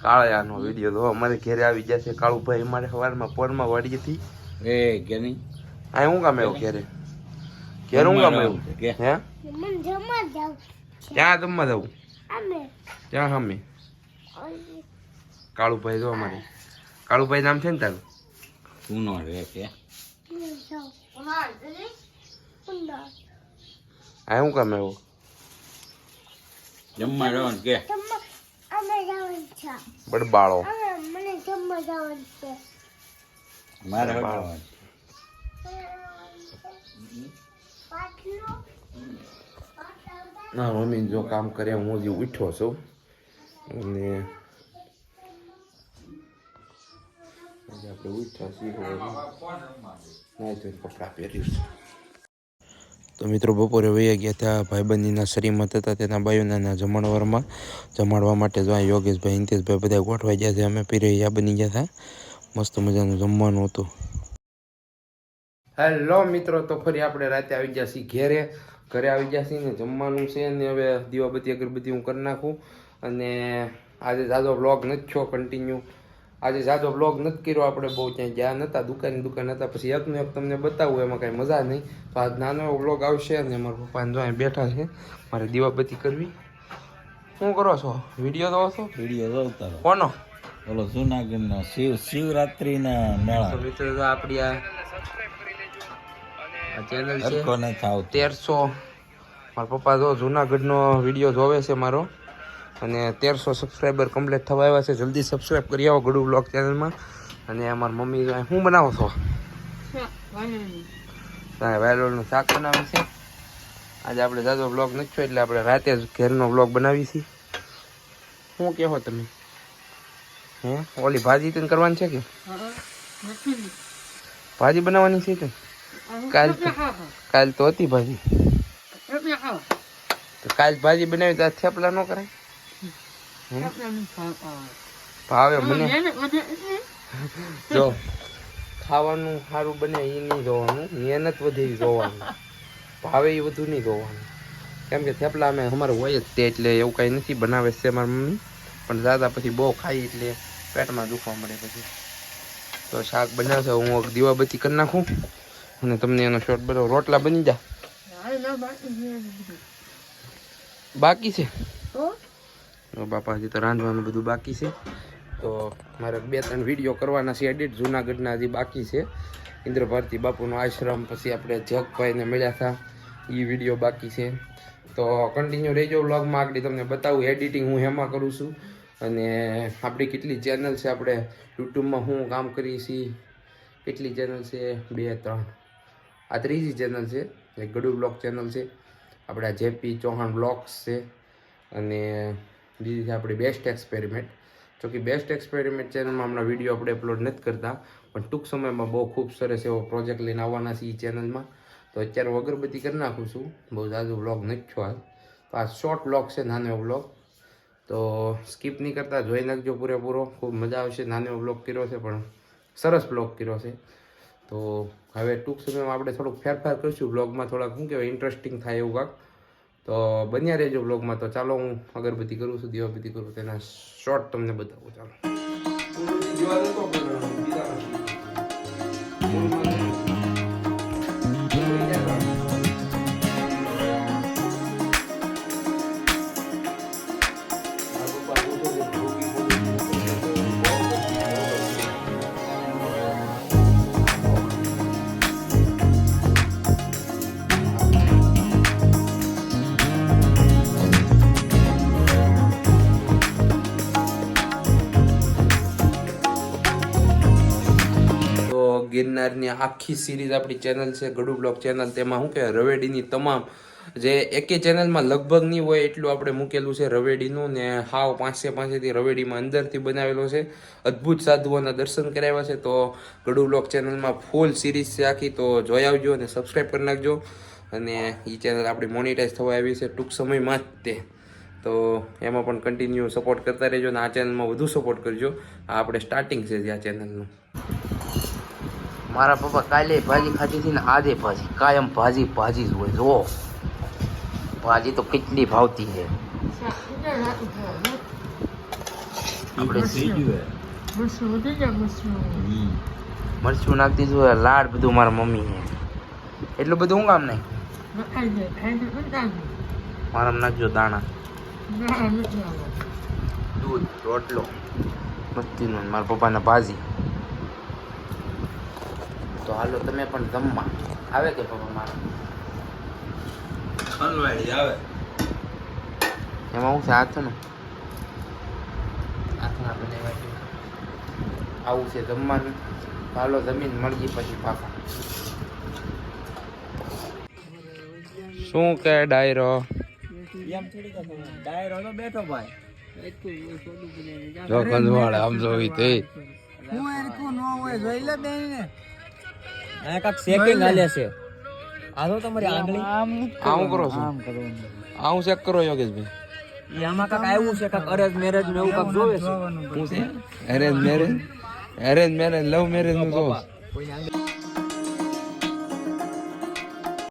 કાળાનો video તો અમારે ઘેરે આવી જશે કાળુભાઈ અમારે સવારમાં પોરમાં વાડીએથી એ કે નહીં આ હું કામ આવ્યો ઘેરે હું કામ આવ્યું હે ક્યાં જમવા જવું ક્યાં સામે કાળુભાઈ જો અમારે કાળુભાઈ નામ છે ને તારું શું નો રે કે આ હું કામ આવ્યો જમવા જવાનું કે બડબાળો મારે જવાનું. ના મમ્મી જો કામ કરે હું હજી ઉઠ્યો છું અને આપણે ઉઠ્યા છીએ કપડાં પહેર્યું છે. તો મિત્રો બપોરે વૈયા ગયા ત્યાં ભાઈબંધીના શરીરમાં થતા તેના બાયુના જમણવારમાં જમાડવા માટે જો યોગેશભાઈ ઇન્તેશભાઈ બધા ગોઠવાઈ ગયા છે. અમે પીરૈયા બની ગયા હતા, મસ્ત મજાનું જમવાનું હતું. હેલો મિત્રો, તો ફરી આપણે રાતે આવી ગયા છીએ ઘરે આવી ગયા છીએ ને જમવાનું છે ને હવે દીવાબત્તી અગરબત્તી હું કરી નાખું. અને આજે જાજો બ્લોગ નથી થયો કન્ટિન્યુ, આજે જાજો બ્લોગ નથી કર્યો આપણે, બહુ ક્યાંય ગયા નહોતા, દુકાન હતા. પછી એકનું એક તમને બતાવું એમાં કાંઈ મજા નહીં, તો આજ નાનો એવો બ્લોગ આવશે. અને મારા પપ્પાને જો અહીં બેઠા છે, મારે દીવાબત્તી કરવી. શું કરો છો? વિડીયો જોવો છો? વિડીયો જો ઉતારો કોનો? ઓલો જુનાગઢનો શિવરાત્રીના મેળા. તો મિત્રો જો આપણી આ ચેનલ છે કોને થાવ 1300. મારા પપ્પા જો જુનાગઢનો વિડીયો જોવે છે મારો, અને 1300 સબસ્ક્રાઈબર કમ્પ્લીટ થવા આવ્યા છે. જલ્દી સબસ્ક્રાઈબ કરી આવો ગડુ બ્લોગ ચેનલમાં. અને અમારી મમ્મી શું બનાવો છો? વાયલોળનું શાક બનાવે છે. આજે આપણે જાજો બ્લોગ નથી થયો એટલે આપણે રાતે જ ઘેરનો બ્લોગ બનાવી છીએ. શું કહો તમે? હે ઓલી ભાજી તને કરવાની છે કે ભાજી બનાવવાની છે કે? કાલ તો હતી ભાજી, તો કાલ ભાજી બનાવી તો થેપલા ન કરાય? ભાવે મને જો ખાવાનું સારું બને એ નહીં જોવાનું, મહેનત વધે જોવાનું, ભાવે એ વધુ નહીં જોવાનું. કેમ કે થેપલા અમે અમારે હોય જ તે, એટલે એવું કાંઈ નથી બનાવે છે મારી મમ્મી, પણ દાદા પછી બહુ ખાઈ એટલે પેટમાં દુખવા મળે પછી. તો શાક બનાવશે, હું દીવાબત્તી કરી નાખું અને તમને એનો શોર્ટ બનાવો. રોટલા બની જા બાકી છે બાપા, હજી તો રાંધવાનું બધું બાકી છે. તો મારે 2-3 વિડીયો કરવાના છે એડિટ, જુનાગઢના હજી બાકી છે. ઇન્દ્ર ભારતી બાપુનો આશ્રમ, પછી આપણે જગભાઈને મળ્યા હતા એ વિડીયો બાકી છે. તો કન્ટિન્યુ રહેજો વ્લોગમાં, આગળ તમને બતાવું એડિટિંગ હું હેમાં કરું છું, અને આપણી કેટલી ચેનલ છે, આપણે યુટ્યુબમાં હું કામ કરીએ છીએ, કેટલી ચેનલ છે 2-3, આ 3જી ચેનલ છે, એક ગડુ બ્લોગ ચેનલ છે, આપણે આ જેપી ચૌહાણ બ્લોગ્સ છે, અને બીજી છે આપણી બેસ્ટ એક્સપેરિમેન્ટ. જોકે બેસ્ટ એક્સપેરિમેન્ટ ચેનલમાં હમણાં વિડીયો આપણે અપલોડ નથી કરતા, પણ ટૂંક સમયમાં બહુ ખૂબ સરસ એવો પ્રોજેક્ટ લઈને આવવાના છે એ ચેનલમાં. તો અત્યારે હું અગરબત્તી કરી નાખું છું, બહુ ઝાઝુ વ્લોગ નથી થયો. તો આ શોર્ટ વ્લોગ છે, નાનો વ્લોગ, તો સ્કીપ નહીં કરતા, જોઈ નાખજો પૂરેપૂરો, ખૂબ મજા આવશે. નાનો વ્લોગ કર્યો છે પણ સરસ વ્લોગ કર્યો છે. તો હવે ટૂંક સમયમાં આપણે થોડુંક ફેરફાર કરીશું વ્લોગમાં, થોડાક શું કહેવાય ઇન્ટરેસ્ટિંગ થાય એવું કાંક. તો બન્યા રહેજો વ્લોગમાં. તો ચાલો હું અગરબત્તી કરું છું, દીવાબત્તી કરું, તેના શોર્ટ તમને બતાવું. ચાલો ગિરનારની આખી સિરીઝ આપણી ચેનલ છે ગડુ બ્લોગ ચેનલ, તેમાં શું કહેવાય રવેડીની તમામ જે એકે ચેનલમાં લગભગ નહીં હોય એટલું આપણે મૂકેલું છે રવેડીનું, ને હાવ 5થી રવેડીમાં અંદરથી બનાવેલો છે. અદ્ભુત સાધુઓના દર્શન કરાવ્યા છે. તો ગડુ બ્લોગ ચેનલમાં ફૂલ સિરીઝ છે આખી, તો જોઈ આવજો અને સબસ્ક્રાઈબ કરી નાખજો. અને એ ચેનલ આપણી મોનિટાઈઝ થવા આવી છે ટૂંક સમયમાં જ તે, તો એમાં પણ કન્ટિન્યુ સપોર્ટ કરતા રહેજો, અને આ ચેનલમાં વધુ સપોર્ટ કરજો. આ આપણે સ્ટાર્ટિંગ છે જે આ ચેનલનું. મારા પપ્પા કાલે ભાજી ખાધી હતી ને આજે ભાજી, કાયમ ભાજી જ હોય. જો ભાજી તો કેટલી ભાવતી છે. આપણે થઈ ગયું હમ. મરચું નાખી દીધું હે, લાડ બધું મારા મમ્મી હે. એટલું બધું હું કામ નહીં મારા નાખજો દાણા દૂધ રોટલો મસ્તીનું ને મારા પપ્પાને ભાજી. તો હાલો તમે પણ જમવા આવે કે પપ્પા મારા હલવાડી આવે એમાં હું છે હાથનું હાથના બનાવ્યા આવું છે જમવાનું. હાલો જમીન મળીએ પછી પાછા. શું કે ડાયરો ડાયરો તો બેઠો ભાઈ જો કંદવાળે આમ જોઈ તે હું એને કો ન હોય જોઈ લે બેન ને આ કાક સેટિંગ આલે છે આ તો તમારી આંગળી આવું કરો છો આવું ચેક કરો યોગેશભાઈ. ઈ આમાં કાક આવ્યું છે કાક અરેન્જ મેરેજ ને એવું કાક જોવે છે શું છે એરેન્જ મેરેજ લવ મેરેજ નું જોશ. કોઈ આંગળી